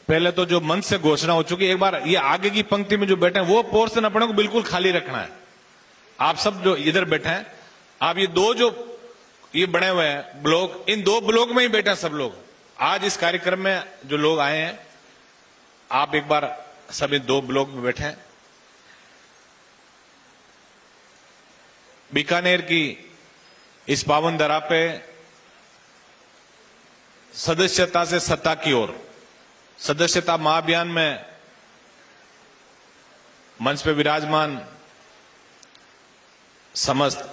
पहले तो जो मंच से घोषणा हो चुकी है, एक बार ये आगे की पंक्ति में जो बैठे हैं वो पोर्शन अपने को बिल्कुल खाली रखना है। आप सब जो इधर बैठे हैं, आप ये दो जो ये बने हुए हैं ब्लॉक, इन दो ब्लॉक में ही बैठे हैं सब लोग। आज इस कार्यक्रम में जो लोग आए हैं, आप एक बार सभी दो ब्लॉक में बैठे हैं। बीकानेर की इस पावन धरा पे सदस्यता से सत्ता की ओर सदस्यता महाअभियान में मंच पे विराजमान समस्त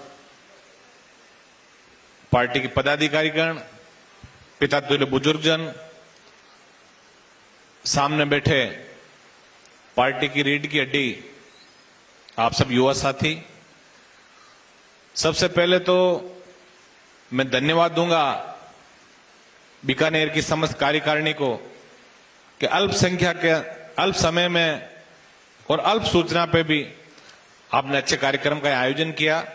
पार्टी के पदाधिकारीगण, पिता तुल्य बुजुर्गजन, सामने बैठे पार्टी की रीढ़ की हड्डी आप सब युवा साथी, सबसे पहले तो मैं धन्यवाद दूंगा बीकानेर की समस्त कार्यकारिणी को कि अल्प समय में और अल्प सूचना पे भी आपने अच्छे कार्यक्रम का आयोजन किया।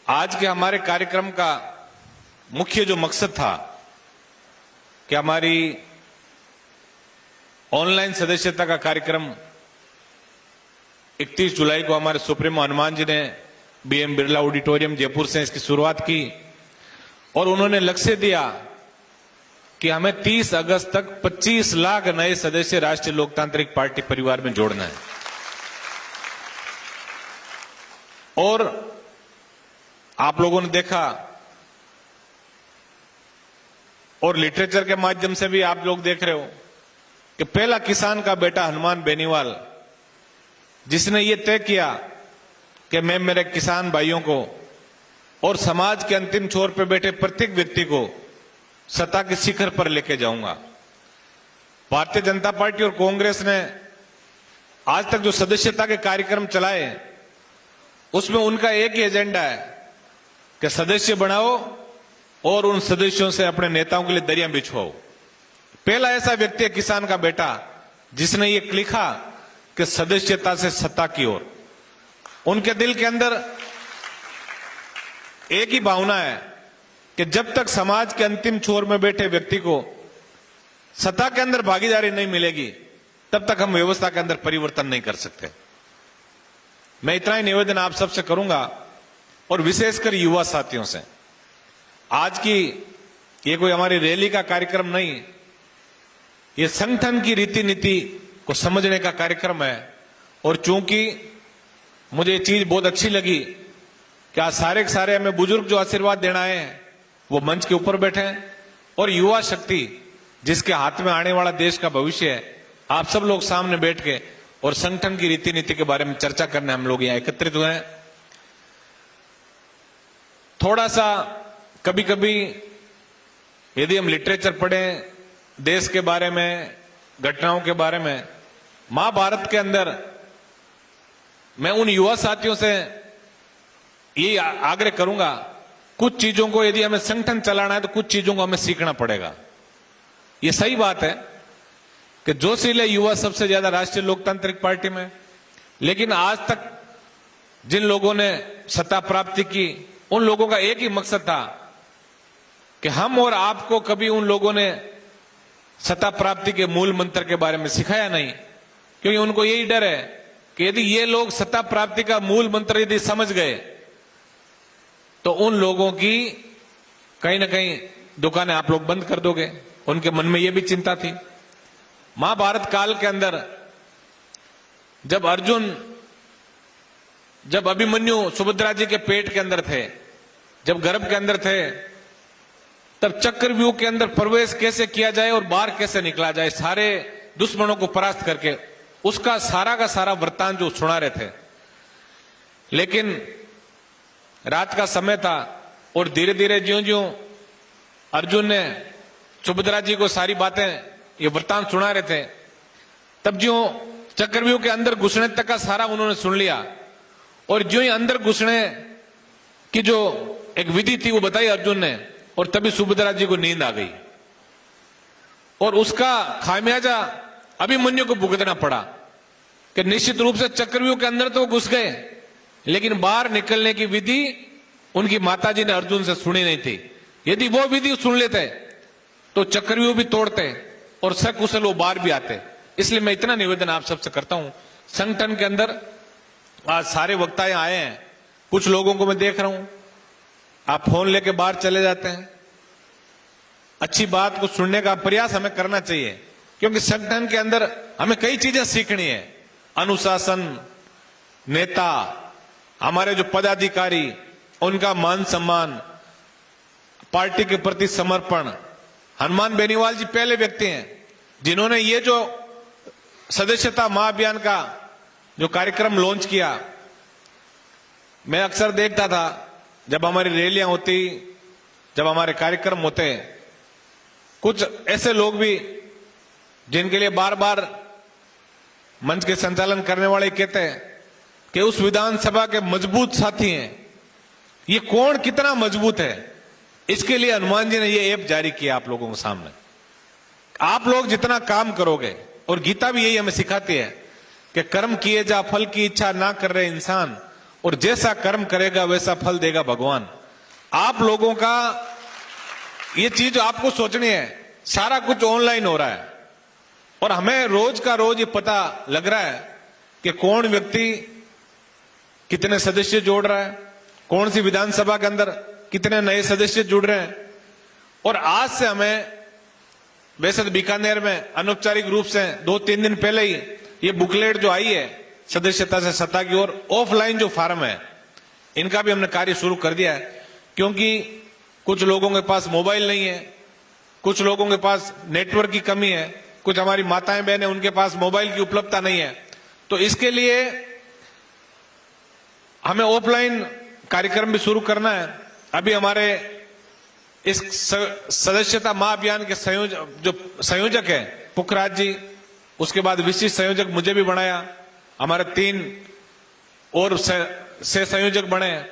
आज के हमारे कार्यक्रम का मुख्य जो मकसद था कि हमारी ऑनलाइन सदस्यता का कार्यक्रम 31 जुलाई को हमारे सुप्रीमो हनुमान जी ने बीएम बिरला ऑडिटोरियम जयपुर से इसकी शुरुआत की और उन्होंने लक्ष्य दिया कि हमें 30 अगस्त तक 25 लाख नए सदस्य राष्ट्रीय लोकतांत्रिक पार्टी परिवार में जोड़ना है। और आप लोगों ने देखा और लिटरेचर के माध्यम से भी आप लोग देख रहे हो कि पहला किसान का बेटा हनुमान बेनीवाल, जिसने ये तय किया कि मैं मेरे किसान भाइयों को और समाज के अंतिम छोर पर बैठे प्रत्येक व्यक्ति को सत्ता के शिखर पर लेके जाऊंगा। भारतीय जनता पार्टी और कांग्रेस ने आज तक जो सदस्यता के कार्यक्रम चलाए, उसमें उनका एक ही एजेंडा है कि सदस्य बनाओ और उन सदस्यों से अपने नेताओं के लिए दरिया बिछवाओ। पहला ऐसा व्यक्ति है किसान का बेटा जिसने ये लिखा कि सदस्यता से सत्ता की ओर। उनके दिल के अंदर एक ही भावना है कि जब तक समाज के अंतिम छोर में बैठे व्यक्ति को सत्ता के अंदर भागीदारी नहीं मिलेगी, तब तक हम व्यवस्था के अंदर परिवर्तन नहीं कर सकते। मैं इतना ही निवेदन आप सबसे करूंगा और विशेषकर युवा साथियों से। आज की ये कोई हमारी रैली का कार्यक्रम नहीं, ये संगठन की रीति नीति को समझने का कार्यक्रम है। और चूंकि मुझे ये चीज बहुत अच्छी लगी कि आज सारे के सारे हमें बुजुर्ग जो आशीर्वाद देना आए हैं वो मंच के ऊपर बैठे हैं और युवा शक्ति जिसके हाथ में आने वाला देश का भविष्य है, आप सब लोग सामने बैठ के और संगठन की रीति नीति के बारे में चर्चा करने हम लोग यहां एकत्रित हुए हैं। थोड़ा सा कभी कभी यदि हम लिटरेचर पढ़ें देश के बारे में, घटनाओं के बारे में, महाभारत के अंदर मैं उन युवा साथियों से ये आग्रह करूंगा, कुछ चीजों को यदि हमें संगठन चलाना है तो कुछ चीजों को हमें सीखना पड़ेगा। ये सही बात है कि जोशीले युवा सबसे ज्यादा राष्ट्रीय लोकतांत्रिक पार्टी में, लेकिन आज तक जिन लोगों ने सत्ता प्राप्ति की उन लोगों का एक ही मकसद था कि हम और आपको कभी उन लोगों ने सत्ता प्राप्ति के मूल मंत्र के बारे में सिखाया नहीं, क्योंकि उनको यही डर है कि यदि ये लोग सत्ता प्राप्ति का मूल मंत्र यदि समझ गए तो उन लोगों की कहीं ना कहीं दुकानें आप लोग बंद कर दोगे। उनके मन में यह भी चिंता थी। महाभारत काल के अंदर जब अभिमन्यु सुभद्रा जी के पेट के अंदर थे, जब गर्भ के अंदर थे, तब चक्रव्यूह के अंदर प्रवेश कैसे किया जाए और बाहर कैसे निकला जाए, सारे दुश्मनों को परास्त करके उसका सारा का सारा वृत्तांत जो सुना रहे थे। लेकिन रात का समय था और धीरे धीरे ज्यों ज्यों अर्जुन ने सुभद्रा जी को सारी बातें ये वृत्तांत सुना रहे थे, तब ज्यों चक्रव्यूह के अंदर घुसने तक का सारा उन्होंने सुन लिया और ज्यों ही अंदर घुसने की जो एक विधि थी वो बताई अर्जुन ने, और तभी सुभद्रा जी को नींद आ गई और उसका खामियाजा अभिमन्यु को भुगतना पड़ा कि निश्चित रूप से चक्रव्यूह के अंदर तो घुस गए, लेकिन बाहर निकलने की विधि उनकी माताजी ने अर्जुन से सुनी नहीं थी। यदि वो विधि सुन लेते तो चक्रव्यूह भी तोड़ते और सकुशल वो बाहर भी आते। इसलिए मैं इतना निवेदन आप सबसे करता हूं, संगठन के अंदर आज सारे वक्ता यहां आए हैं, कुछ लोगों को मैं देख रहा हूं आप फोन लेके बाहर चले जाते हैं। अच्छी बात को सुनने का प्रयास हमें करना चाहिए, क्योंकि संगठन के अंदर हमें कई चीजें सीखनी है। अनुशासन, नेता, हमारे जो पदाधिकारी, उनका मान सम्मान, पार्टी के प्रति समर्पण। हनुमान बेनीवाल जी पहले व्यक्ति हैं जिन्होंने ये जो सदस्यता महाअभियान का जो कार्यक्रम लॉन्च किया। मैं अक्सर देखता था जब हमारी रैलियां होती, जब हमारे कार्यक्रम होते, कुछ ऐसे लोग भी जिनके लिए बार बार मंच के संचालन करने वाले कहते हैं कि उस विधानसभा के मजबूत साथी हैं। ये कौन कितना मजबूत है, इसके लिए हनुमान जी ने ये ऐप जारी किया आप लोगों के सामने। आप लोग जितना काम करोगे, और गीता भी यही हमें सिखाती है कि कर्म किए जा फल की इच्छा ना कर रहे इंसान, और जैसा कर्म करेगा वैसा फल देगा भगवान। आप लोगों का ये चीज आपको सोचनी है। सारा कुछ ऑनलाइन हो रहा है और हमें रोज का रोज ये पता लग रहा है कि कौन व्यक्ति कितने सदस्य जोड़ रहा है, कौन सी विधानसभा के अंदर कितने नए सदस्य जुड़ रहे हैं। और आज से हमें, वैसे तो बीकानेर में अनौपचारिक रूप से 2-3 दिन पहले ही ये बुकलेट जो आई है सदस्यता से सत्ता की ओर, ऑफलाइन जो फार्म है इनका भी हमने कार्य शुरू कर दिया है। क्योंकि कुछ लोगों के पास मोबाइल नहीं है, कुछ लोगों के पास नेटवर्क की कमी है, कुछ हमारी माताएं बहनें उनके पास मोबाइल की उपलब्धता नहीं है। तो इसके लिए हमें ऑफलाइन कार्यक्रम भी शुरू करना है। अभी हमारे इस सदस्यता महाअभियान के संयोजक है पुखराज जी, उसके बाद विशिष्ट संयोजक मुझे भी बनाया, हमारे 3 और से संयोजक बने,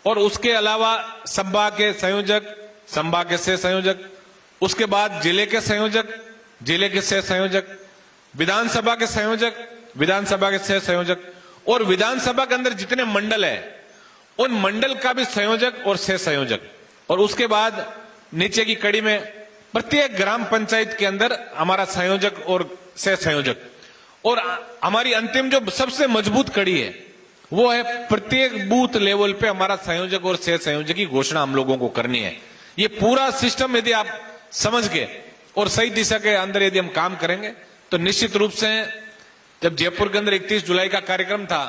और उसके अलावा संभाग के संयोजक, संभाग के से संयोजक, उसके बाद जिले के संयोजक, जिले के से संयोजक, विधानसभा के संयोजक, विधानसभा के से संयोजक, और विधानसभा के अंदर जितने मंडल है उन मंडल का भी संयोजक और से संयोजक। और उसके बाद नीचे की कड़ी में प्रत्येक ग्राम पंचायत के अंदर हमारा संयोजक और से संयोजक। और हमारी अंतिम जो सबसे मजबूत कड़ी है वो है प्रत्येक बूथ लेवल पे हमारा संयोजक और से संयोजक की घोषणा हम लोगों को करनी है। ये पूरा सिस्टम यदि आप समझ के और सही दिशा के अंदर यदि हम काम करेंगे तो निश्चित रूप से, जब जयपुर के अंदर 31 जुलाई का कार्यक्रम था,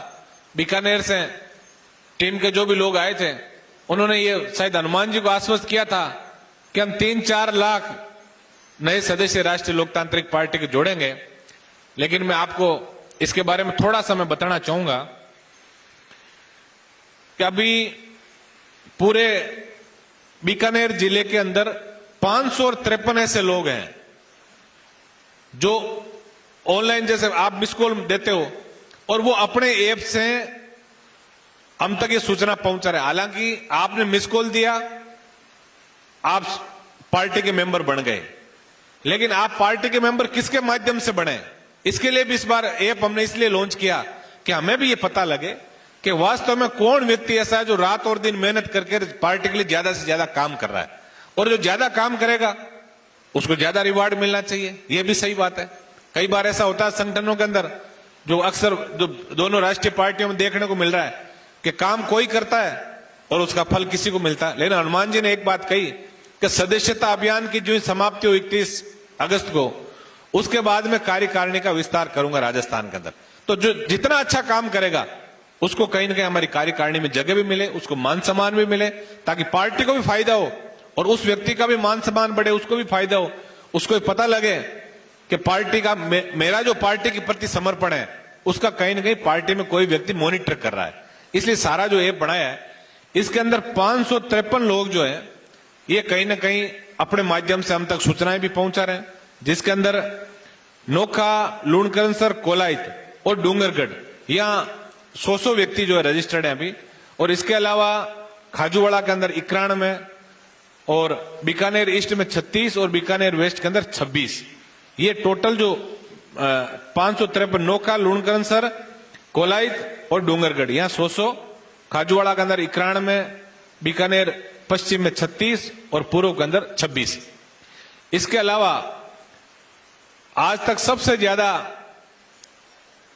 बीकानेर से टीम के जो भी लोग आए थे उन्होंने ये शायद हनुमान जी को आश्वस्त किया था कि हम 3-4 लाख नए सदस्य राष्ट्रीय लोकतांत्रिक पार्टी के जोड़ेंगे। लेकिन मैं आपको इसके बारे में थोड़ा सा मैं बताना चाहूंगा कि अभी पूरे बीकानेर जिले के अंदर 553 ऐसे लोग हैं जो ऑनलाइन, जैसे आप मिस कॉल देते हो और वो अपने ऐप से हम तक ये सूचना पहुंचा रहे। हालांकि आपने मिस कॉल दिया, आप पार्टी के मेंबर बन गए, लेकिन आप पार्टी के मेंबर किसके माध्यम से बने, इसके लिए भी इस बार ऐप हमने इसलिए लॉन्च किया कि हमें भी ये पता लगे कि वास्तव में कौन व्यक्ति ऐसा है जो रात और दिन मेहनत करके पार्टी के लिए ज्यादा से ज्यादा काम कर रहा है, और जो ज्यादा काम करेगा उसको ज्यादा रिवार्ड मिलना चाहिए। यह भी सही बात है। कई बार ऐसा होता है संगठनों के अंदर, जो अक्सर जो दोनों राष्ट्रीय पार्टियों में देखने को मिल रहा है कि काम कोई करता है और उसका फल किसी को मिलता है। लेकिन हनुमान जी ने एक बात कही कि सदस्यता अभियान की जो समाप्ति हुई 31 अगस्त को, उसके बाद में कार्यकारिणी का विस्तार करूंगा राजस्थान के अंदर। तो जो जितना अच्छा काम करेगा उसको कहीं ना कहीं हमारी कार्यकारिणी में जगह भी मिले, उसको मान सम्मान भी मिले, ताकि पार्टी को भी फायदा हो और उस व्यक्ति का भी मान सम्मान बढ़े, उसको भी फायदा हो, उसको भी पता लगे कि पार्टी का मेरा जो पार्टी के प्रति समर्पण है उसका कहीं ना कहीं पार्टी में कोई व्यक्ति मॉनिटर कर रहा है। इसलिए सारा जो ऐप बनाया है इसके अंदर 553 लोग जो है ये कहीं ना कहीं अपने माध्यम से हम तक सूचनाएं भी पहुंचा रहे हैं, जिसके अंदर नोखा, लूणकरनसर, कोलायत और डूंगरगढ़ यहां 100 व्यक्ति जो है रजिस्टर्ड है अभी। और इसके अलावा खाजूवाड़ा के अंदर 91 और बीकानेर ईस्ट में 36 और बीकानेर वेस्ट के अंदर 26। ये टोटल जो 553 नोखा, लूणकरनसर, कोलायत और डूंगरगढ़ यहां 100, खाजूवाड़ा के अंदर 91, बीकानेर पश्चिम में 36 और पूर्व के अंदर 26। इसके अलावा आज तक सबसे ज्यादा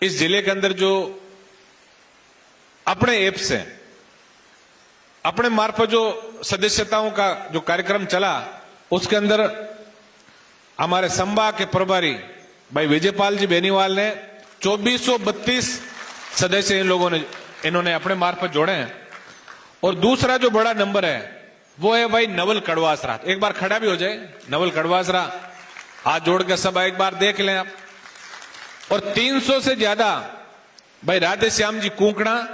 इस जिले के अंदर जो अपने ऐप से अपने मार्फत जो सदस्यताओं का जो कार्यक्रम चला, उसके अंदर हमारे संभा के प्रभारी भाई विजयपाल जी बेनीवाल ने 2432 सदस्य इन्होंने अपने मार्फत जोड़े हैं। और दूसरा जो बड़ा नंबर है वो है भाई नवल कड़वासरा। एक बार खड़ा भी हो जाए, नवल कड़वासरा हाथ जोड़ के सब एक बार देख लें आप। और 300 से ज्यादा भाई राधेश्याम जी कुंकड़ा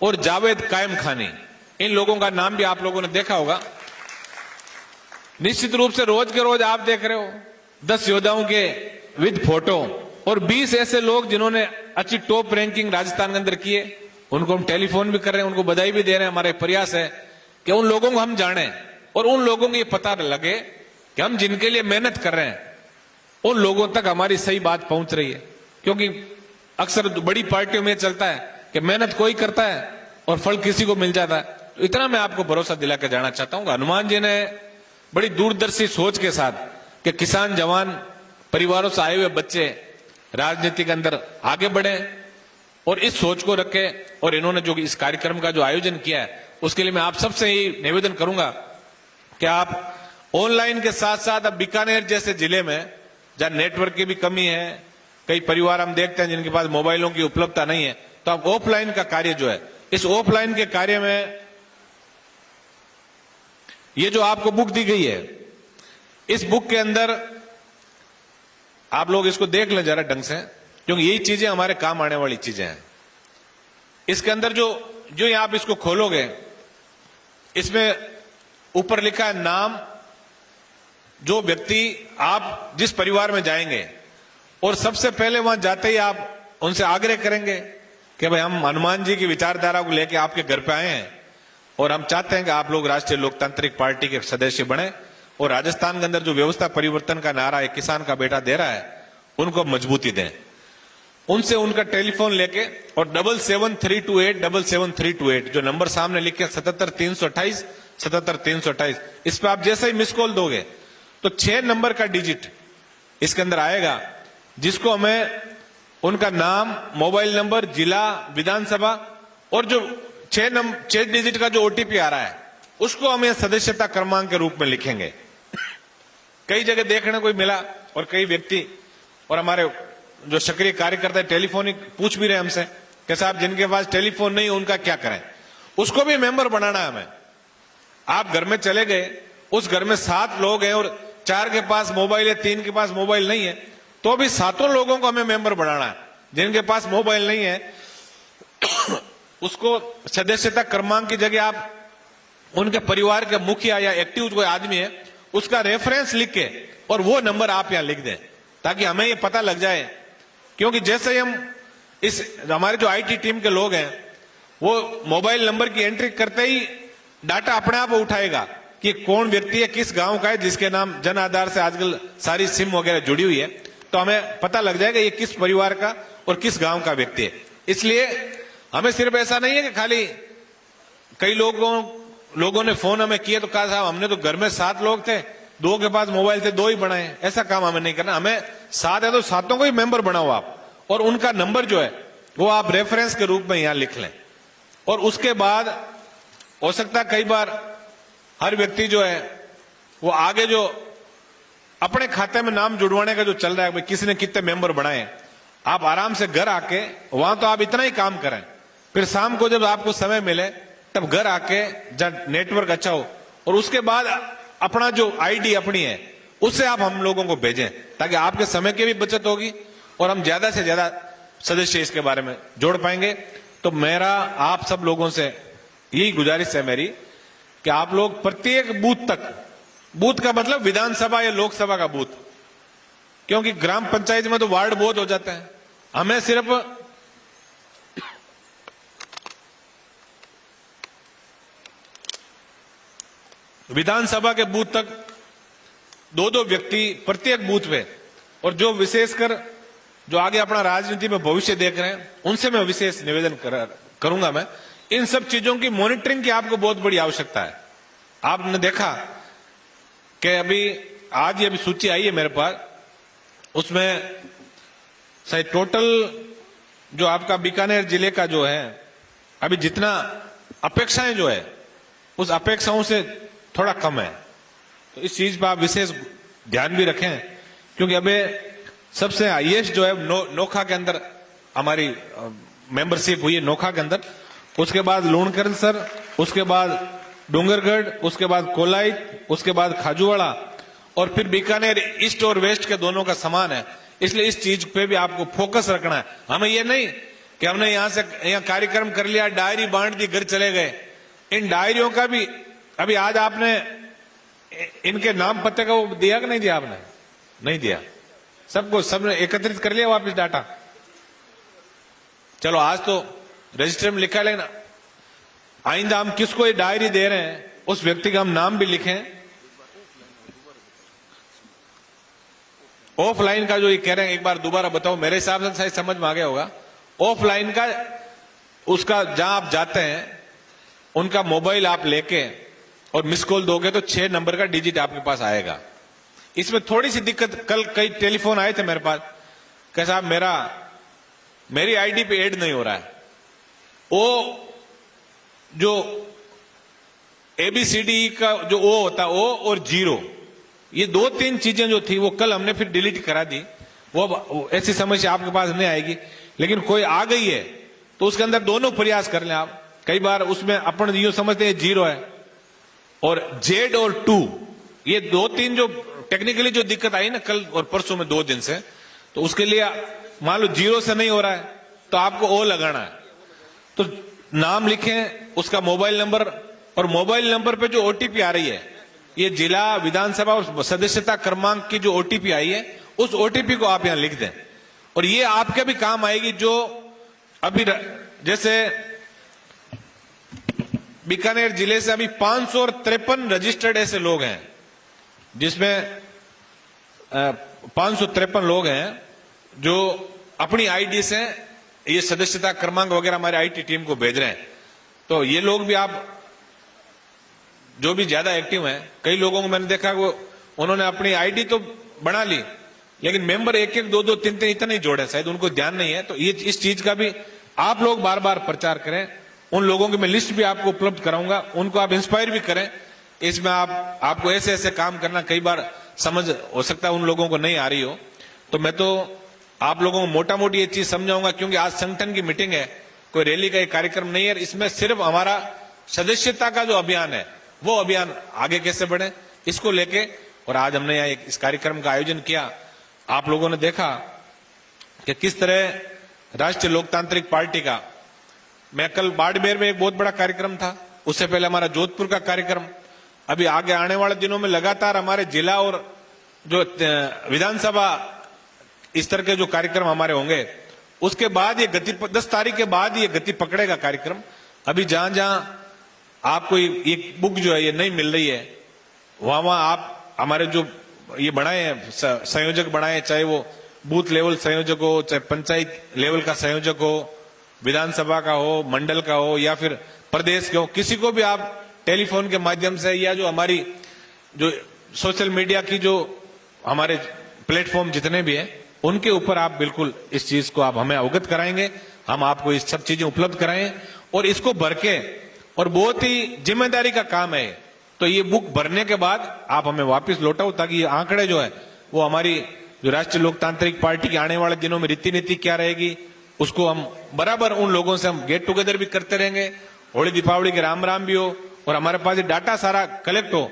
और जावेद कायम खानी, इन लोगों का नाम भी आप लोगों ने देखा होगा। निश्चित रूप से रोज के रोज आप देख रहे हो 10 योद्धाओं के विद फोटो और 20 ऐसे लोग जिन्होंने अच्छी टॉप रैंकिंग राजस्थान के अंदर किए, उनको हम टेलीफोन भी कर रहे हैं, उनको बधाई भी दे रहे हैं। हमारे प्रयास है कि उन लोगों को हम जाने और उन लोगों को ये पता लगे कि हम जिनके लिए मेहनत कर रहे हैं उन लोगों तक हमारी सही बात पहुंच रही है। क्योंकि अक्सर बड़ी पार्टियों में चलता है कि मेहनत कोई करता है और फल किसी को मिल जाता है। तो इतना मैं आपको भरोसा दिला के जाना चाहता हूं। हनुमान जी ने बड़ी दूरदर्शी सोच के साथ कि किसान जवान परिवारों से आए हुए बच्चे राजनीति के अंदर आगे बढ़े और इस सोच को रखे, और इन्होंने जो इस कार्यक्रम का जो आयोजन किया है उसके लिए मैं आप सबसे ही निवेदन करूंगा कि आप ऑनलाइन के साथ साथ अब बीकानेर जैसे जिले में जहां नेटवर्क की भी कमी है, कई परिवार हम देखते हैं जिनके पास मोबाइलों की उपलब्धता नहीं है, तो आप ऑफलाइन का कार्य जो है, इस ऑफलाइन के कार्य में ये जो आपको बुक दी गई है, इस बुक के अंदर आप लोग इसको देख लें जरा ढंग से, क्योंकि यही चीजें हमारे काम आने वाली चीजें हैं। इसके अंदर जो आप इसको खोलोगे, इसमें ऊपर लिखा है नाम, जो व्यक्ति आप जिस परिवार में जाएंगे, और सबसे पहले वहां जाते ही आप उनसे आग्रह करेंगे कि भाई हम हनुमान जी की विचारधारा को लेकर आपके घर पे आए हैं और हम चाहते हैं कि आप लोग राष्ट्रीय लोकतांत्रिक पार्टी के सदस्य बने और राजस्थान के अंदर जो व्यवस्था परिवर्तन का नारा है किसान का बेटा दे रहा है उनको मजबूती दें। उनसे उनका टेलीफोन लेके और 7732877328 जो नंबर सामने लिखे 77328 77328, इस पर आप जैसे ही मिस कॉल दोगे तो 6 नंबर का डिजिट इसके अंदर आएगा, जिसको हमें उनका नाम, मोबाइल नंबर, जिला, विधानसभा और जो 6 डिजिट का जो ओटीपी आ रहा है उसको हम सदस्यता क्रमांक के रूप में लिखेंगे। कई जगह देखने को मिला और कई व्यक्ति और हमारे जो सक्रिय कार्यकर्ता टेलीफोनिक पूछ भी रहे हमसे कि साहब जिनके पास टेलीफोन नहीं उनका क्या करें, उसको भी मेंबर बनाना है हमें। आप घर में चले गए, उस घर में 7 लोग हैं और 4 के पास मोबाइल है, 3 के पास मोबाइल नहीं है, तो भी 7 लोगों को हमें मेंबर बनाना है। जिनके पास मोबाइल नहीं है उसको सदस्यता क्रमांक की जगह आप उनके परिवार के मुखिया या एक्टिव कोई आदमी है उसका रेफरेंस लिख के और वो नंबर आप यहां लिख दें, ताकि हमें ये पता लग जाए। क्योंकि जैसे ही हम इस हमारे जो आईटी टीम के लोग हैं वो मोबाइल नंबर की एंट्री करते ही डाटा अपने आप उठाएगा कि कौन व्यक्ति है, किस गांव का है, जिसके नाम जन आधार से आजकल सारी सिम वगैरह जुड़ी हुई है, तो हमें पता लग जाएगा ये किस परिवार का और किस गांव का व्यक्ति है। इसलिए हमें सिर्फ ऐसा नहीं है कि खाली कई लोगों ने फोन हमें किए तो कहा साहब हमने तो घर में 7 लोग थे, 2 के पास मोबाइल थे, 2 ही बनाए। ऐसा काम हमें नहीं करना, हमें 7 है तो 7 को ही मेंबर बनाओ आप, और उनका नंबर जो है वो आप रेफरेंस के रूप में यहां लिख लें। और उसके बाद हो सकता है कई बार हर व्यक्ति जो है वो आगे जो अपने खाते में नाम जुड़वाने का जो चल रहा है, किसी ने कितने मेंबर बनाए, आप आराम से घर आके वहां तो आप इतना ही काम करें, फिर शाम को जब आपको समय मिले तब घर आके जब नेटवर्क अच्छा हो और उसके बाद अपना जो आईडी अपनी है उससे आप हम लोगों को भेजें, ताकि आपके समय की भी बचत होगी और हम ज्यादा से ज्यादा सदस्य इसके बारे में जोड़ पाएंगे। तो मेरा आप सब लोगों से यही गुजारिश है मेरी कि आप लोग प्रत्येक बूथ तक, बूथ का मतलब विधानसभा या लोकसभा का बूथ, क्योंकि ग्राम पंचायत में तो वार्ड बहुत हो जाते हैं, हमें सिर्फ विधानसभा के बूथ तक 2-2 व्यक्ति प्रत्येक बूथ पे, और जो विशेषकर जो आगे अपना राजनीति में भविष्य देख रहे हैं उनसे मैं विशेष निवेदन करूंगा। मैं इन सब चीजों की मॉनिटरिंग की आपको बहुत बड़ी आवश्यकता है। आपने देखा कि अभी आज ये अभी सूची आई है मेरे पास, उसमें शायद टोटल जो आपका बीकानेर जिले का जो है अभी जितना अपेक्षाएं जो है उस अपेक्षाओं से थोड़ा कम है। तो इस चीज पर आप विशेष ध्यान भी रखें, क्योंकि अभी सबसे हाईएस्ट जो है नोखा के अंदर हमारी मेंबरशिप हुई है, नोखा के अंदर, उसके बाद लूणकरण सर, उसके बाद डूंगरगढ़, उसके बाद कोलाइट, उसके बाद खाजूवाड़ा और फिर बीकानेर ईस्ट और वेस्ट के दोनों का समान है। इसलिए इस चीज पे भी आपको फोकस रखना है। हमें ये नहीं कि हमने यहाँ कार्यक्रम कर लिया, डायरी बांट दी, घर चले गए। इन डायरियों का भी अभी आज आपने इनके नाम पते का वो दिया कि नहीं दिया? आपने नहीं दिया। सबको सबने एकत्रित कर लिया वापस डाटा। चलो आज तो रजिस्टर में लिखा, लेकिन आइंदा हम किसको ये डायरी दे रहे हैं उस व्यक्ति का हम नाम भी लिखें। ऑफलाइन का जो ये कह रहे हैं, एक बार दोबारा बताओ, मेरे हिसाब से शायद समझ में आ गया होगा। ऑफलाइन का उसका जहां आप जाते हैं उनका मोबाइल आप लेके और मिस कॉल दोगे तो 6 नंबर का डिजिट आपके पास आएगा। इसमें थोड़ी सी दिक्कत, कल कई टेलीफोन आए थे मेरे पास कि साहब मेरी आईडी पे ऐड नहीं हो रहा है। वो जो ABCD का जो ओ होता है, ओ और 0, ये 2-3 चीजें जो थी वो कल हमने फिर डिलीट करा दी। वो ऐसी समस्या आपके पास नहीं आएगी, लेकिन कोई आ गई है तो उसके अंदर दोनों प्रयास कर लें आप। कई बार उसमें अपन यूं समझते हैं 0 है, और Z और 2, ये 2-3 जो टेक्निकली जो दिक्कत आई ना कल और परसों में 2 दिन से, तो उसके लिए मान लो 0 से नहीं हो रहा है तो आपको ओ लगाना है। तो नाम लिखें, उसका मोबाइल नंबर, और मोबाइल नंबर पे जो OTP आ रही है, ये जिला विधानसभा और सदस्यता क्रमांक की जो OTP आई है उस OTP को आप यहां लिख दें। और ये आपके भी काम आएगी। जो अभी जैसे बीकानेर जिले से अभी 553 रजिस्टर्ड ऐसे लोग हैं, जिसमें 553 लोग हैं जो अपनी आईडी से ये सदस्यता क्रमांक वगैरह हमारे आईटी टीम को भेज रहे हैं। तो ये लोग भी आप जो भी ज्यादा एक्टिव हैं, कई लोगों को मैंने देखा वो उन्होंने अपनी आईडी तो बना ली, लेकिन मेंबर 1-1, 2-2, 3-3 इतने ही जोड़े, शायद उनको ध्यान नहीं है। तो ये इस चीज का भी आप लोग बार बार प्रचार करें। उन लोगों की मैं लिस्ट भी आपको उपलब्ध कराऊंगा, उनको आप इंस्पायर भी करें। इसमें आपको ऐसे ऐसे काम करना, कई बार समझ हो सकता है उन लोगों को नहीं आ रही हो, तो मैं तो आप लोगों को मोटा मोटी ये चीज समझाऊंगा, क्योंकि आज संगठन की मीटिंग है, कोई रैली का एक कार्यक्रम नहीं है। इसमें सिर्फ हमारा सदस्यता का जो अभियान है वो अभियान आगे कैसे बढ़े इसको लेके, और आज हमने यहाँ इस कार्यक्रम का आयोजन किया। आप लोगों ने देखा कि किस तरह राष्ट्रीय लोकतांत्रिक पार्टी का, मैं कल बाड़मेर में एक बहुत बड़ा कार्यक्रम था, उससे पहले हमारा जोधपुर का कार्यक्रम, अभी आगे आने वाले दिनों में लगातार हमारे जिला और जो विधानसभा इस तरह के जो कार्यक्रम हमारे होंगे, उसके बाद ये गति 10 तारीख के बाद ये गति पकड़ेगा कार्यक्रम। अभी जहां जहां आपको ये बुक जो है ये नहीं मिल रही है, वहां आप हमारे जो ये बनाए हैं संयोजक बनाए, चाहे वो बूथ लेवल संयोजक हो, चाहे पंचायत लेवल का संयोजक हो, विधानसभा का हो, मंडल का हो, या फिर प्रदेश के हो, किसी को भी आप टेलीफोन के माध्यम से या जो हमारी जो सोशल मीडिया की जो हमारे प्लेटफॉर्म जितने भी हैं उनके ऊपर आप बिल्कुल इस चीज को आप हमें अवगत कराएंगे, हम आपको इस सब चीजें उपलब्ध कराएं। और इसको भर के, और बहुत ही जिम्मेदारी का काम है, तो ये बुक भरने के बाद आप हमें वापस लौटाओ, ताकि ये आंकड़े जो है वो हमारी जो राष्ट्रीय लोकतांत्रिक पार्टी की आने वाले दिनों में रीति नीति क्या रहेगी उसको हम बराबर उन लोगों से हम गेट टुगेदर भी करते रहेंगे। होली दीपावली के राम राम भी हो, और हमारे पास ये डाटा सारा कलेक्ट हो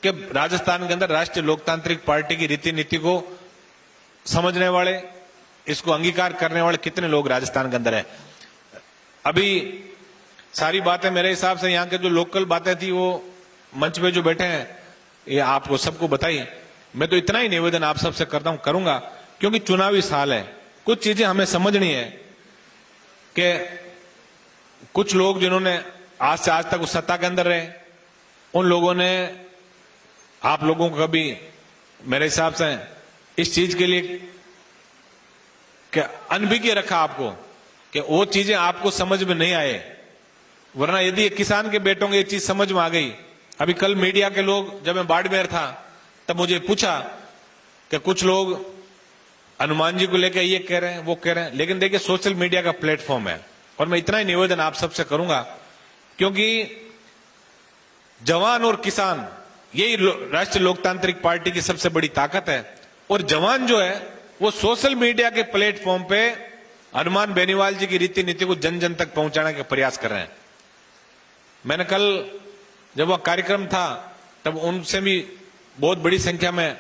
कि राजस्थान के अंदर राष्ट्रीय लोकतांत्रिक पार्टी की रीति नीति को समझने वाले, इसको अंगीकार करने वाले कितने लोग राजस्थान के अंदर है। अभी सारी बातें मेरे हिसाब से यहाँ के जो लोकल बातें थी वो मंच पे जो बैठे हैं ये आपको सबको बताई। मैं तो इतना ही निवेदन आप सबसे करता हूं, करूंगा, क्योंकि चुनावी साल है, कुछ चीजें हमें समझनी है कि कुछ लोग जिन्होंने आज से आज तक उस सत्ता के अंदर रहे, उन लोगों ने आप लोगों को कभी मेरे हिसाब से इस चीज के लिए अनभिज्ञ रखा आपको कि वो चीजें आपको समझ में नहीं आए। वरना यदि किसान के बेटों को ये चीज समझ में आ गई, अभी कल मीडिया के लोग, जब मैं बाड़मेर था तब मुझे पूछा कि कुछ लोग हनुमान जी को लेकर ये कह रहे हैं, वो कह रहे हैं, लेकिन देखिए सोशल मीडिया का प्लेटफॉर्म है और मैं इतना ही निवेदन आप सबसे करूंगा, क्योंकि जवान और किसान यही राष्ट्रीय लोकतांत्रिक पार्टी की सबसे बड़ी ताकत है। और जवान जो है वो सोशल मीडिया के प्लेटफॉर्म पे हनुमान बेनीवाल जी की रीति नीति को जन जन तक पहुंचाने का प्रयास कर रहे हैं। मैंने कल जब वह कार्यक्रम था तब उनसे भी बहुत बड़ी संख्या में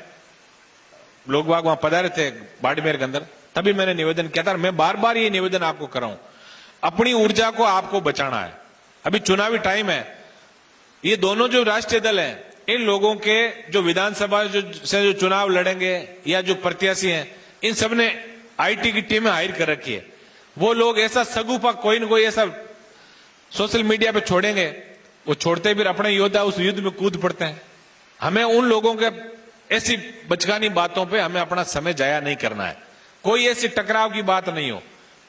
लोग बाग वहां पधारे थे बाड़मेर के अंदर, तभी मैंने निवेदन किया था। मैं बार बार ये निवेदन आपको कर रहा हूं, अपनी ऊर्जा को आपको बचाना है। अभी चुनावी टाइम है, ये दोनों जो राष्ट्रीय दल हैं, इन लोगों के जो विधानसभा से जो चुनाव लड़ेंगे या जो प्रत्याशी हैं, इन सब ने आईटी की टीमें हायर कर रखी है। वो लोग ऐसा सगुफा कोई न कोई ऐसा सोशल मीडिया पे छोड़ेंगे, वो छोड़ते फिर अपने योद्धा उस युद्ध में कूद पड़ते हैं। हमें उन लोगों के ऐसी बचकानी बातों पे हमें अपना समय जाया नहीं करना है। कोई ऐसी टकराव की बात नहीं हो।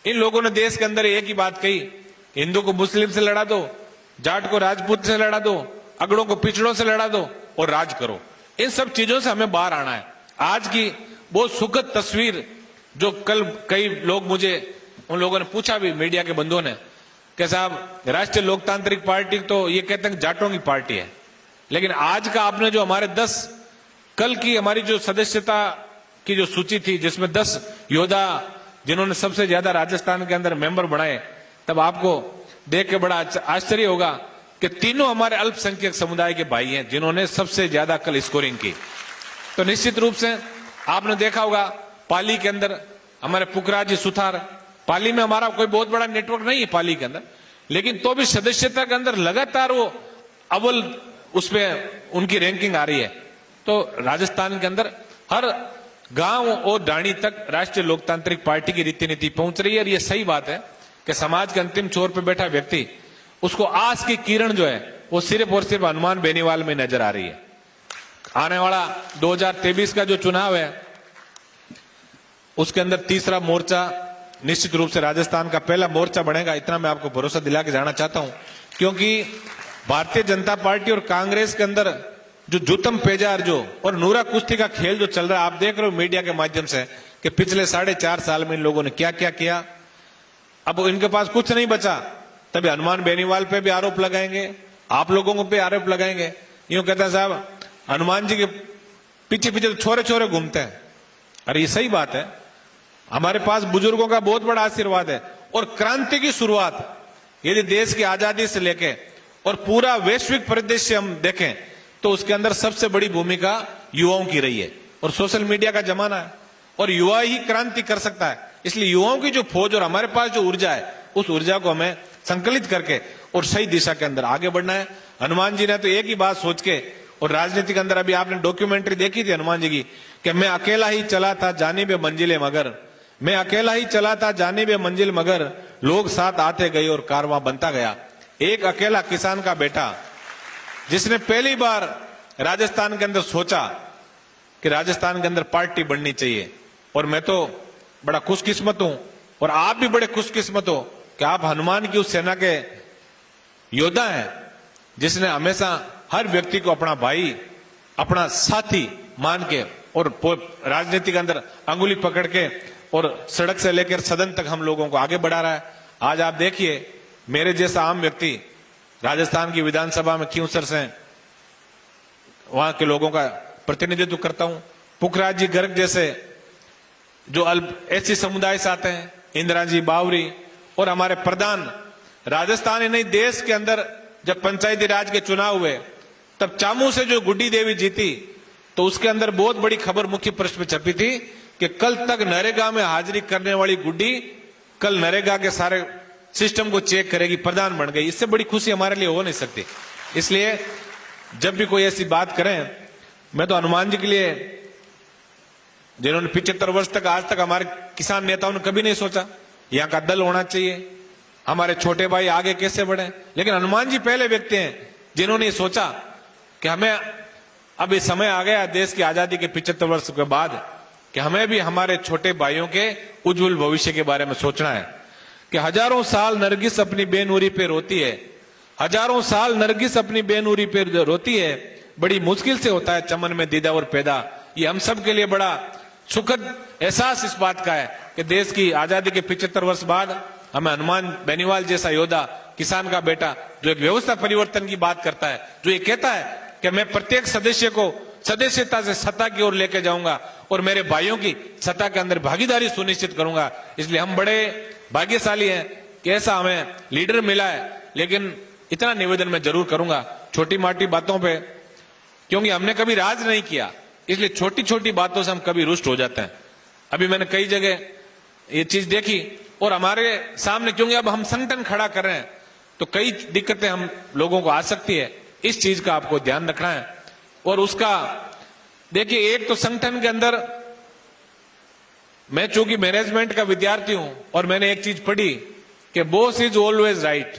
इन लोगों ने देश के अंदर एक ही बात कही, हिंदू को मुस्लिम से लड़ा दो, जाट को राजपूत से लड़ा दो, अगड़ों को पिछड़ों से लड़ा दो और राज करो। इन सब चीजों से हमें बाहर आना है। आज की बहुत सुखद तस्वीर जो कल कई लोग मुझे उन लोगों ने पूछा भी, मीडिया के बंधुओं ने, कि साहब राष्ट्रीय लोकतांत्रिक पार्टी तो ये कहते हैं जाटों की पार्टी है, लेकिन आज का आपने जो हमारे 10 कल की हमारी जो सदस्यता की जो सूची थी जिसमें 10 योद्धा जिन्होंने सबसे ज्यादा राजस्थान के अंदर मेंबर बनाए, तब आपको देख के बड़ा आश्चर्य होगा कि तीनों हमारे अल्पसंख्यक समुदाय के भाई हैं जिन्होंने सबसे ज्यादा कल स्कोरिंग की। तो निश्चित रूप से आपने देखा होगा पाली के अंदर हमारे पुखराज जी सुथार, पाली में हमारा कोई बहुत बड़ा नेटवर्क नहीं है पाली के अंदर, लेकिन तो भी सदस्यता के अंदर लगातार वो अव्वल उसमें उनकी रैंकिंग आ रही है। तो राजस्थान के अंदर हर गांव और डाणी तक राष्ट्रीय लोकतांत्रिक पार्टी की रीति नीति पहुंच रही है। और ये सही बात है कि समाज के अंतिम छोर पर बैठा व्यक्ति, उसको आस की किरण जो है वो सिर्फ और सिर्फ हनुमान बेनीवाल में नजर आ रही है। आने वाला 2023 का जो चुनाव है उसके अंदर तीसरा मोर्चा निश्चित रूप से राजस्थान का पहला मोर्चा बनेगा, इतना मैं आपको भरोसा दिला के जाना चाहता हूं। क्योंकि भारतीय जनता पार्टी और कांग्रेस के अंदर जो जुतम पेजार जो और नूरा कुश्ती का खेल जो चल रहा है, आप देख रहे हो मीडिया के माध्यम से कि पिछले 4.5 साल में इन लोगों ने क्या क्या किया। अब इनके पास कुछ नहीं बचा, तभी हनुमान बेनीवाल पे भी आरोप लगाएंगे, आप लोगों को पे आरोप लगाएंगे। यूं कहता है साहब हनुमान जी के पीछे पीछे तो छोरे छोरे घूमते हैं। अरे ये सही बात है, हमारे पास बुजुर्गों का बहुत बड़ा आशीर्वाद है। और क्रांति की शुरुआत यदि देश की आजादी से लेके और पूरा वैश्विक परिदृश्य हम देखें तो उसके अंदर सबसे बड़ी भूमिका युवाओं की रही है। और सोशल मीडिया का जमाना है और युवा ही क्रांति कर सकता है। इसलिए युवाओं की जो फौज और हमारे पास जो ऊर्जा है, उस ऊर्जा को हमें संकलित करके और सही दिशा के अंदर आगे बढ़ना है। हनुमान जी ने तो एक ही बात सोच के, और राजनीति के अंदर अभी आपने डॉक्यूमेंट्री देखी थी हनुमान जी की, कि मैं अकेला ही चला था जानिबे मंजिले मगर, मैं अकेला ही चला था जानिबे मंजिल मगर, लोग साथ आते गए और कारवां बनता गया। एक अकेला किसान का बेटा जिसने पहली बार राजस्थान के अंदर सोचा कि राजस्थान के अंदर पार्टी बननी चाहिए। और मैं तो बड़ा खुशकिस्मत हूं और आप भी बड़े खुशकिस्मत हो कि आप हनुमान की उस सेना के योद्धा हैं जिसने हमेशा हर व्यक्ति को अपना भाई, अपना साथी मान के और राजनीति के अंदर अंगुली पकड़ के और सड़क से लेकर सदन तक हम लोगों को आगे बढ़ा रहा है। आज आप देखिए मेरे जैसा आम व्यक्ति राजस्थान की विधानसभा में क्यूंसर से वहां के लोगों का प्रतिनिधित्व करता हूं। पुखराज जी गर्ग जैसे जो ऐसी समुदाय से आते हैं, इंदिरा जी बावरी और हमारे प्रधान, राजस्थान ही नहीं देश के अंदर जब पंचायती राज के चुनाव हुए तब चामू से जो गुड्डी देवी जीती तो उसके अंदर बहुत बड़ी खबर मुख्य पृष्ठ में छपी थी कि कल तक नरेगा में हाजिरी करने वाली गुड्डी कल नरेगा के सारे सिस्टम को चेक करेगी, प्रधान बन गई। इससे बड़ी खुशी हमारे लिए हो नहीं सकती। इसलिए जब भी कोई ऐसी बात करें, मैं तो हनुमान जी के लिए, जिन्होंने 75 वर्ष तक आज तक हमारे किसान नेताओं ने कभी नहीं सोचा यहां का दल होना चाहिए, हमारे छोटे भाई आगे कैसे बढ़े, लेकिन हनुमान जी पहले व्यक्ति हैं जिन्होंने सोचा कि हमें अब ये समय आ गया देश की आजादी के 75 वर्ष के बाद कि हमें भी हमारे छोटे भाइयों के उज्जवल भविष्य के बारे में सोचना है। कि हजारों साल नरगिस अपनी बेनूरी पे रोती है, हजारों साल नरगिस अपनी बेनूरी पे रोती है, बड़ी मुश्किल से होता है चमन में दीदा और पैदा। ये हम सब के लिए बड़ा सुखद एहसास इस बात का है कि देश की आजादी के 75 वर्ष बाद हमें हनुमान बेनीवाल जैसा योद्धा, किसान का बेटा, जो एक व्यवस्था परिवर्तन की बात करता है, जो ये कहता है कि मैं प्रत्येक सदस्य को सदस्यता से सत्ता की ओर लेके जाऊंगा और मेरे भाइयों की सत्ता के अंदर भागीदारी सुनिश्चित करूंगा। इसलिए हम बड़े भाग्यशाली हैं कि ऐसा हमें लीडर मिला है। लेकिन इतना निवेदन मैं जरूर करूंगा, छोटी मोटी बातों पे, क्योंकि हमने कभी राज नहीं किया, इसलिए छोटी छोटी बातों से हम कभी रुष्ट हो जाते हैं। अभी मैंने कई जगह ये चीज देखी और हमारे सामने, क्योंकि अब हम संगठन खड़ा कर रहे हैं तो कई दिक्कतें हम लोगों को आ सकती है। इस चीज का आपको ध्यान रखना है। और उसका देखिए, एक तो संगठन के अंदर मैं चूंकि मैनेजमेंट का विद्यार्थी हूं और मैंने एक चीज पढ़ी कि बॉस इज ऑलवेज राइट,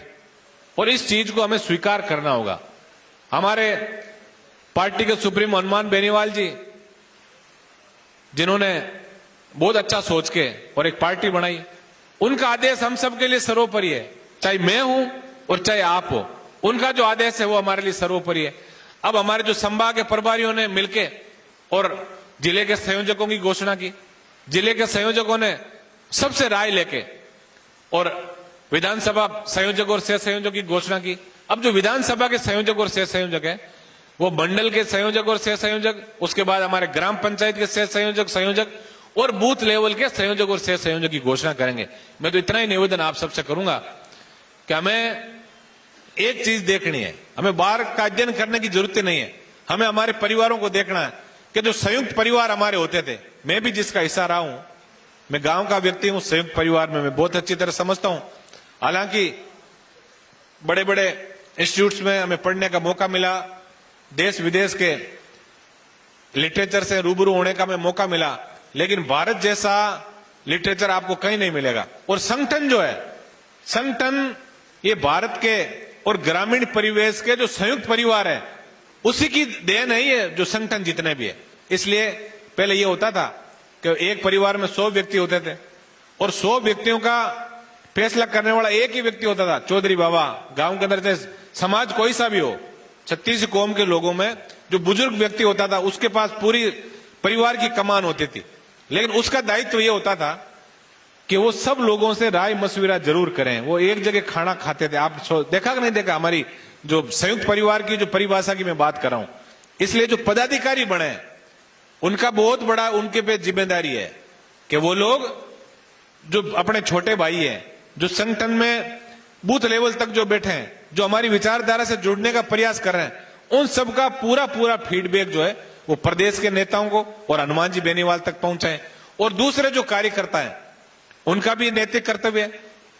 और इस चीज को हमें स्वीकार करना होगा। हमारे पार्टी के सुप्रीमो हनुमान बेनीवाल जी, जिन्होंने बहुत अच्छा सोच के और एक पार्टी बनाई, उनका आदेश हम सबके लिए सर्वोपरि है, चाहे मैं हूं और चाहे आप हो। उनका जो आदेश है वो हमारे लिए सर्वोपरि है। अब हमारे जो संभाग के प्रभारियों ने मिलके और जिले के संयोजकों की घोषणा की, जिले के संयोजकों ने सबसे राय लेके और विधानसभा संयोजक और सह संयोजक की घोषणा की। अब जो विधानसभा के संयोजक और सह संयोजक है वो मंडल के संयोजक और सह संयोजक, उसके बाद हमारे ग्राम पंचायत के सह संयोजक और बूथ लेवल के संयोजक और सह संयोजक की घोषणा करेंगे। मैं तो इतना ही निवेदन आप सबसे करूंगा कि हमें एक चीज देखनी है, हमें बाहर का अध्ययन करने की जरूरत नहीं है। हमें हमारे परिवारों को देखना है कि जो संयुक्त परिवार हमारे होते थे, मैं भी जिसका हिस्सा रहा हूं, मैं गांव का व्यक्ति हूं, संयुक्त परिवार में मैं बहुत अच्छी तरह समझता हूं। हालांकि बड़े बड़े इंस्टीट्यूट्स में हमें पढ़ने का मौका मिला, देश विदेश के लिटरेचर से रूबरू होने का हमें मौका मिला, लेकिन भारत जैसा लिटरेचर आपको कहीं नहीं मिलेगा। और संगठन जो है, संगठन ये भारत के और ग्रामीण परिवेश के जो संयुक्त परिवार है उसी की देन है ये, जो संगठन जितने भी है। इसलिए पहले ये होता था कि एक परिवार में 100 व्यक्ति होते थे और 100 व्यक्तियों का फैसला करने वाला एक ही व्यक्ति होता था, चौधरी बाबा। गांव के अंदर से समाज कोई सा भी हो, 36 कौम के लोगों में जो बुजुर्ग व्यक्ति होता था उसके पास पूरी परिवार की कमान होती थी, लेकिन उसका दायित्व ये होता था कि वो सब लोगों से राय मशविरा जरूर करें। वो एक जगह खाना खाते थे। आप देखा कि नहीं देखा, हमारी जो संयुक्त परिवार की जो परिभाषा की मैं बात कर रहा हूं। इसलिए जो पदाधिकारी बने उनका बहुत बड़ा उनके पे जिम्मेदारी है कि वो लोग जो अपने छोटे भाई हैं, जो संगठन में बूथ लेवल तक जो बैठे हैं, जो हमारी विचारधारा से जुड़ने का प्रयास कर रहे हैं, उन सबका पूरा पूरा फीडबैक जो है वो प्रदेश के नेताओं को और हनुमान जी बेनीवाल तक पहुंचाएं। और दूसरे जो कार्यकर्ता हैं उनका भी नैतिक कर्तव्य है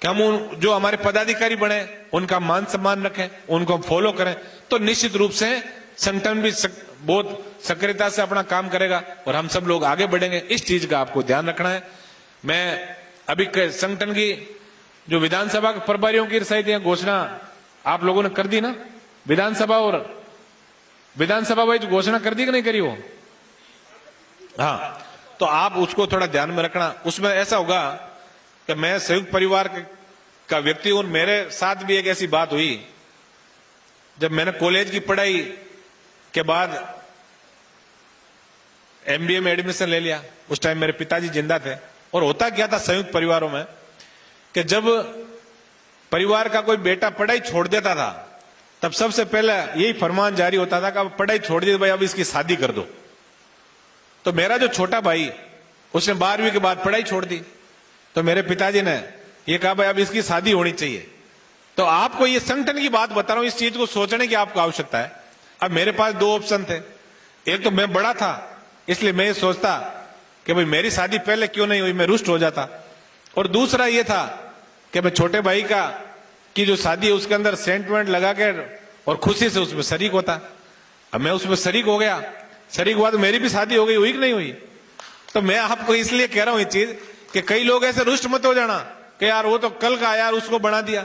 कि हम जो हमारे पदाधिकारी बने उनका मान सम्मान रखें, उनको फॉलो करें, तो निश्चित रूप से संगठन भी बहुत सक्रियता से अपना काम करेगा और हम सब लोग आगे बढ़ेंगे। इस चीज का आपको ध्यान रखना है। मैं अभी संगठन की जो विधानसभा के प्रभारियों की शायद घोषणा आप लोगों ने कर दी ना, विधानसभा वाइज घोषणा कर दी कि नहीं करी वो? हाँ, तो आप उसको थोड़ा ध्यान में रखना। उसमें ऐसा होगा कि मैं संयुक्त परिवार का व्यक्ति हूं, मेरे साथ भी एक ऐसी बात हुई जब मैंने कॉलेज की पढ़ाई के बाद एमबीए में एडमिशन ले लिया। उस टाइम मेरे पिताजी जिंदा थे। और होता क्या था संयुक्त परिवारों में कि जब परिवार का कोई बेटा पढ़ाई छोड़ देता था तब सबसे पहले यही फरमान जारी होता था कि अब पढ़ाई छोड़ दी तो भाई अब इसकी शादी कर दो। तो मेरा जो छोटा भाई उसने 12वीं के बाद पढ़ाई छोड़ दी, तो मेरे पिताजी ने ये कहा भाई अब इसकी शादी होनी चाहिए। तो आपको ये संगठन की बात बता रहा हूं, इस चीज को सोचने की आपको आवश्यकता है। अब मेरे पास 2 ऑप्शन थे। एक तो मैं बड़ा था इसलिए मैं ये सोचता कि भाई मेरी शादी पहले क्यों नहीं हुई, मैं रुष्ट हो जाता। और दूसरा ये था कि मैं छोटे भाई की जो शादी है उसके अंदर सेंटिमेंट लगा के और खुशी से उसमें शरीक होता। अब मैं उसमें शरीक हो गया, शरीक हुआ तो मेरी भी शादी हो गई, हुई कि नहीं हुई? तो मैं आपको इसलिए कह रहा हूं ये चीज कि कई लोग ऐसे रुष्ट मत हो जाना कि यार वो तो कल का यार उसको बना दिया,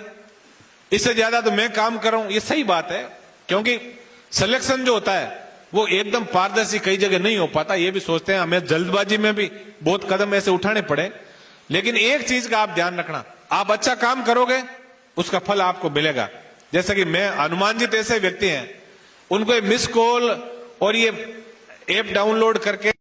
इससे ज्यादा तो मैं काम कर रहा हूं। ये सही बात है, क्योंकि सिलेक्शन जो होता है वो एकदम पारदर्शी कई जगह नहीं हो पाता। ये भी सोचते हैं, हमें जल्दबाजी में भी बहुत कदम ऐसे उठाने पड़े। लेकिन एक चीज का आप ध्यान रखना, आप अच्छा काम करोगे उसका फल आपको मिलेगा। जैसे कि मैं हनुमान जी ऐसे व्यक्ति हैं, उनको मिस कॉल और ये ऐप डाउनलोड करके